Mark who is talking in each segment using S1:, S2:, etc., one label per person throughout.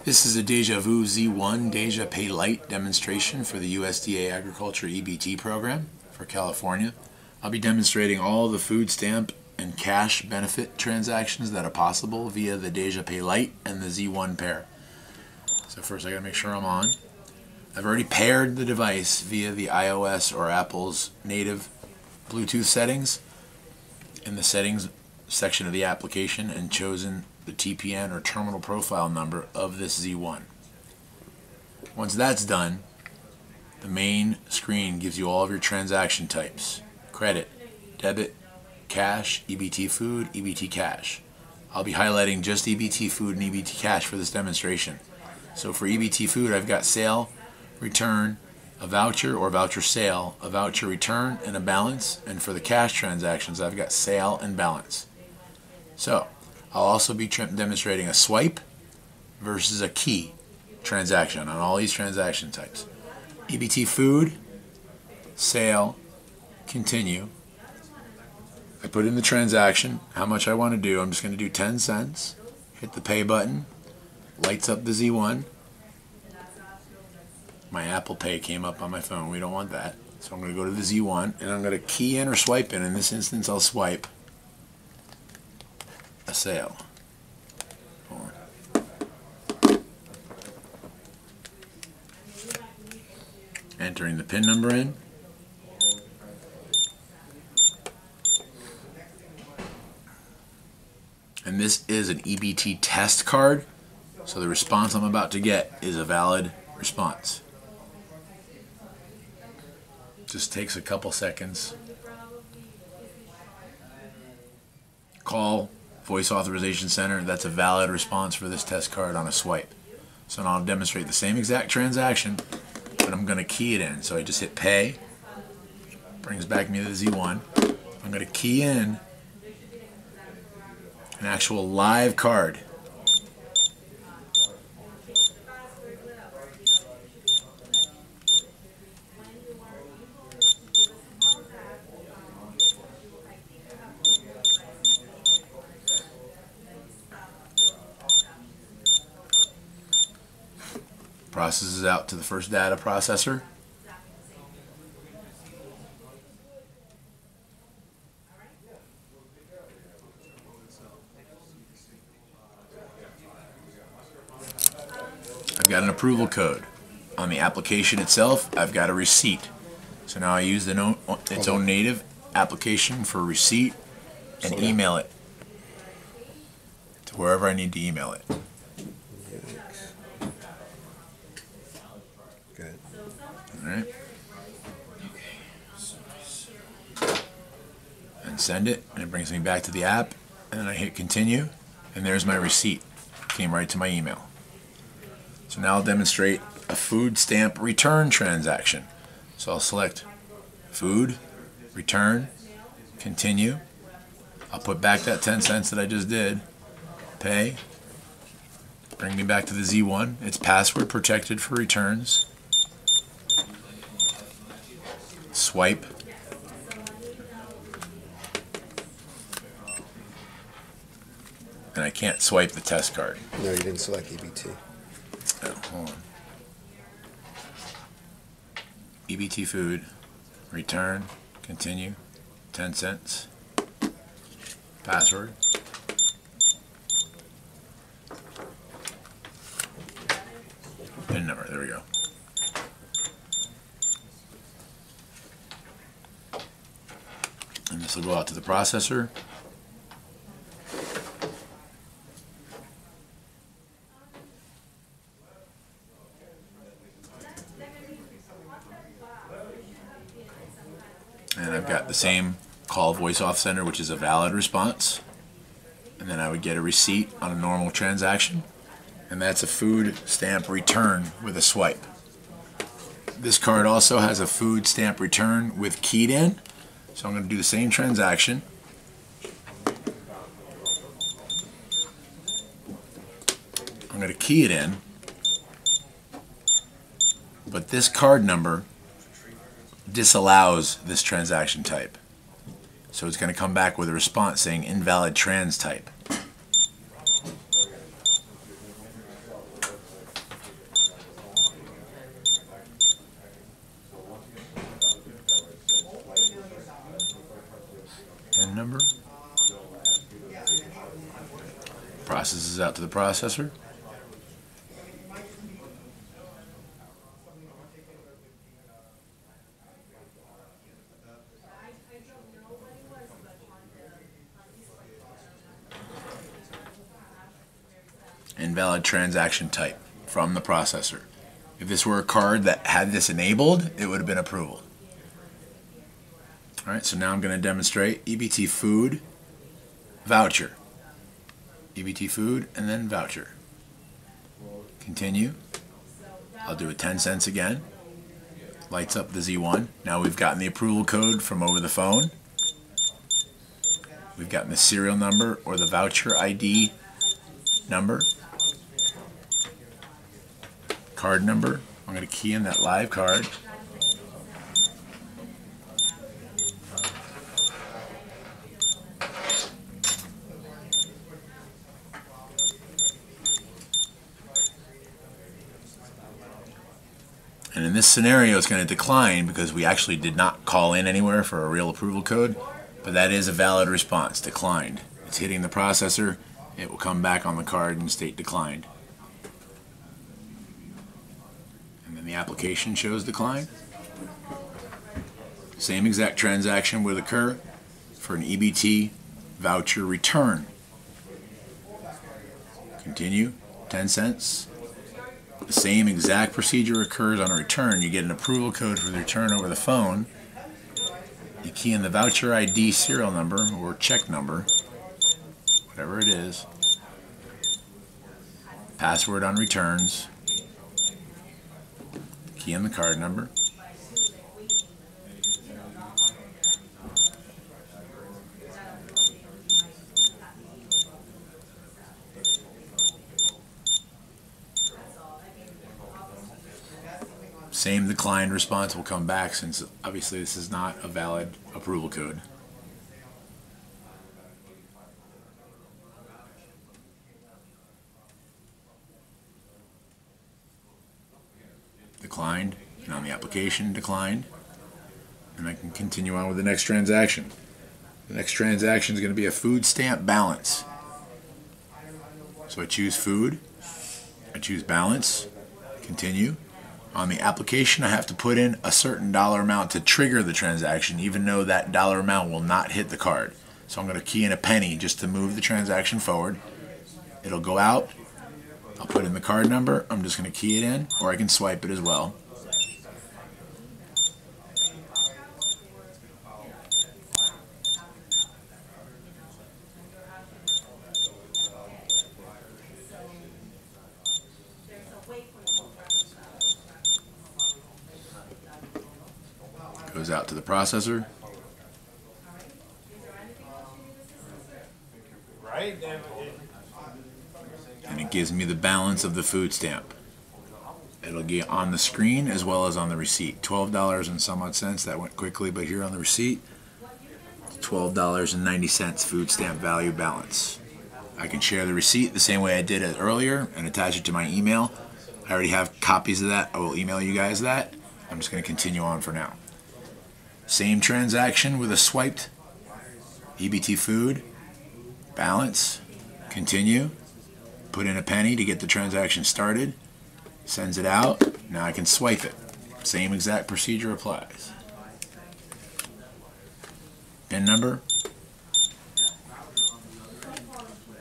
S1: This is a DejaVoo Z1 Dejapay Lite demonstration for the USDA Agriculture EBT program for California. I'll be demonstrating all the food stamp and cash benefit transactions that are possible via the Dejapay Lite and the Z1 pair. So first I gotta make sure I'm on. I've already paired the device via the iOS or Apple's native Bluetooth settings in the settings section of the application and chosen the TPN or terminal profile number of this Z1. Once that's done, the main screen gives you all of your transaction types: credit, debit, cash, EBT food, EBT cash. I'll be highlighting just EBT food and EBT cash for this demonstration. So for EBT food, I've got sale, return, a voucher or voucher sale, a voucher return, and a balance. And for the cash transactions, I've got sale and balance. So I'll also be demonstrating a swipe versus a key transaction on all these transaction types. EBT food, sale, continue. I put in the transaction, how much I want to do. I'm just going to do 10 cents. Hit the pay button. Lights up the Z1. My Apple Pay came up on my phone. We don't want that. So I'm going to go to the Z1 and I'm going to key in or swipe in. In this instance, I'll swipe a sale. Hold on. Entering the PIN number in. And this is an EBT test card, so the response I'm about to get is a valid response. Just takes a couple seconds. Call Voice Authorization Center. That's a valid response for this test card on a swipe. So now I'll demonstrate the same exact transaction, but I'm going to key it in. So I just hit pay. Brings back me to the Z1. I'm going to key in an actual live card. Processes out to the first data processor. I've got an approval code. On the application itself, I've got a receipt. So now I use its own native application for receipt and email it to wherever I need to email it.
S2: Good.
S1: Alright. And send it, and it brings me back to the app, and then I hit continue, and there's my receipt. Came right to my email. So now I'll demonstrate a food stamp return transaction. So I'll select food, return, continue. I'll put back that 10 cents that I just did, pay, bring me back to the Z1. It's password protected for returns. Swipe. And I can't swipe the test card.
S2: No, you didn't select EBT.
S1: Oh, hold on. EBT food, return, continue, 10 cents, password, PIN number, there we go. And this will go out to the processor. And I've got the same call Voice Auth Center, which is a valid response. And then I would get a receipt on a normal transaction. And that's a food stamp return with a swipe. This card also has a food stamp return with keyed in. So I'm going to do the same transaction. I'm going to key it in. But this card number disallows this transaction type. So it's going to come back with a response saying invalid trans type. Processes out to the processor. Invalid transaction type from the processor. If this were a card that had this enabled, it would have been approval. Alright, so now I'm going to demonstrate EBT food, voucher. EBT food and then voucher. Continue. I'll do it 10 cents again. Lights up the Z1. Now we've gotten the approval code from over the phone. We've gotten the serial number or the voucher ID number. Card number. I'm going to key in that live card. And in this scenario, it's going to decline because we actually did not call in anywhere for a real approval code, but that is a valid response, declined. It's hitting the processor. It will come back on the card and state declined. And then the application shows decline. Same exact transaction would occur for an EBT voucher return. Continue, 10 cents. The same exact procedure occurs on a return. You get an approval code for the return over the phone. You key in the voucher ID serial number or check number, whatever it is. Password on returns. Key in the card number. Same declined response will come back since obviously this is not a valid approval code. Declined, and on the application declined, and I can continue on with the next transaction. The next transaction is going to be a food stamp balance. So I choose food, I choose balance, continue. On the application, I have to put in a certain dollar amount to trigger the transaction, even though that dollar amount will not hit the card. So I'm going to key in a penny just to move the transaction forward. It'll go out. I'll put in the card number. I'm just going to key it in, or I can swipe it as well. Goes out to the processor. And it gives me the balance of the food stamp. It'll get on the screen as well as on the receipt. $12 and some odd cents. That went quickly, but here on the receipt, $12.90 food stamp value balance. I can share the receipt the same way I did it earlier and attach it to my email. I already have copies of that. I will email you guys that. I'm just going to continue on for now. Same transaction with a swiped EBT food, balance, continue, put in a penny to get the transaction started, sends it out, now I can swipe it. Same exact procedure applies. PIN number,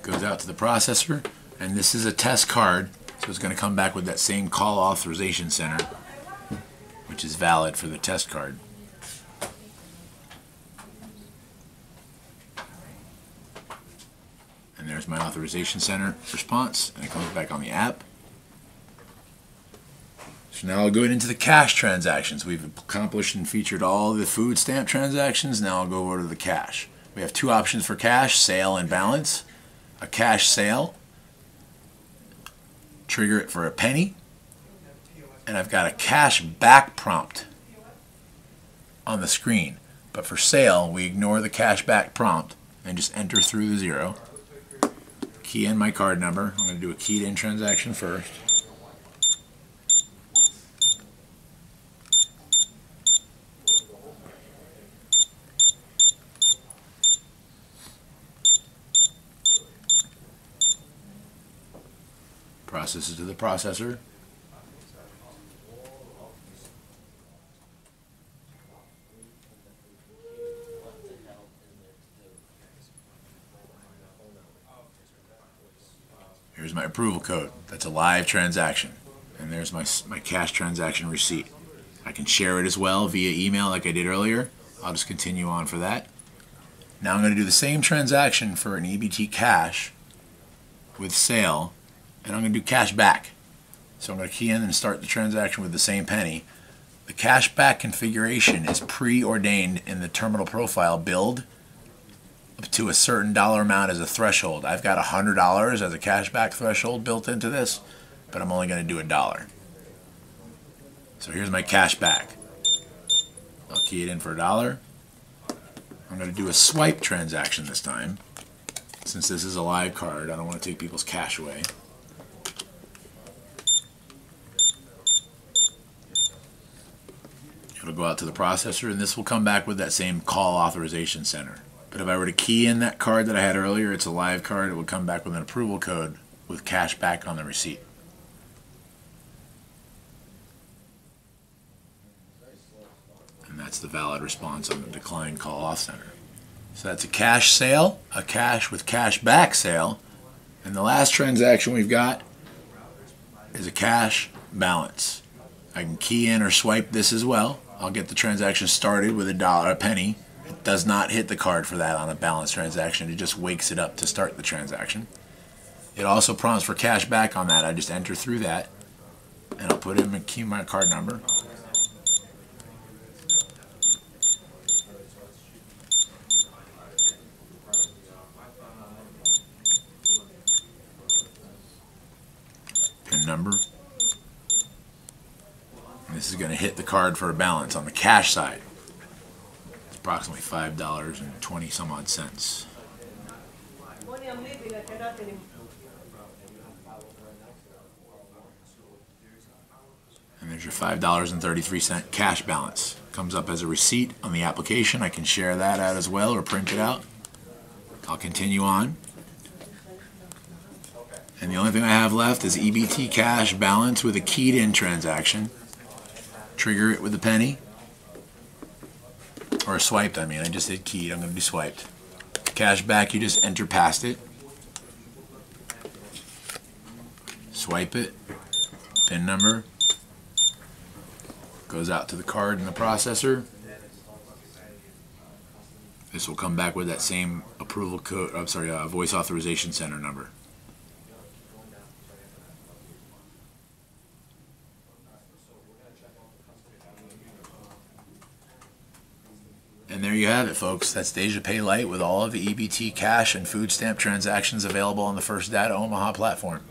S1: goes out to the processor, and this is a test card, so it's going to come back with that same call authorization center, which is valid for the test card. And there's my authorization center response, and it comes back on the app. So now I'll go into the cash transactions. We've accomplished and featured all the food stamp transactions. Now I'll go over to the cash. We have two options for cash, sale and balance. A cash sale, trigger it for a penny, and I've got a cash back prompt on the screen. But for sale, we ignore the cash back prompt and just enter through the zero. Key in my card number. I'm going to do a keyed in transaction first. processes to the processor. Here's my approval code. That's a live transaction. And there's my cash transaction receipt. I can share it as well via email like I did earlier. I'll just continue on for that. Now I'm going to do the same transaction for an EBT cash with sale, and I'm going to do cash back. So I'm going to key in and start the transaction with the same penny. The cash back configuration is preordained in the terminal profile build up to a certain dollar amount as a threshold. I've got $100 as a cashback threshold built into this, but I'm only going to do $1. So here's my cash back. I'll key it in for $1. I'm going to do a swipe transaction this time. Since this is a live card, I don't want to take people's cash away. It'll go out to the processor, and this will come back with that same call authorization center. But if I were to key in that card that I had earlier, it's a live card, it would come back with an approval code with cash back on the receipt. And that's the valid response on the decline call off center. So that's a cash sale, a cash with cash back sale, and the last transaction we've got is a cash balance. I can key in or swipe this as well. I'll get the transaction started with a penny. It does not hit the card for that on a balance transaction. It just wakes it up to start the transaction. It also prompts for cash back on that. I just enter through that, and I'll put in my card number. PIN number. And this is going to hit the card for a balance on the cash side. It's approximately $5.20 some odd cents. And there's your $5.33 cash balance. Comes up as a receipt on the application. I can share that out as well or print it out. I'll continue on. And the only thing I have left is EBT cash balance with a keyed in transaction. Trigger it with a penny. Or swiped, I mean. I just did keyed. I'm going to do swiped. Cash back, you just enter past it. Swipe it. PIN number. Goes out to the card in the processor. This will come back with that same approval code, voice authorization center number. And there you have it, folks. That's Dejapay Lite with all of the EBT cash and food stamp transactions available on the First Data Omaha platform.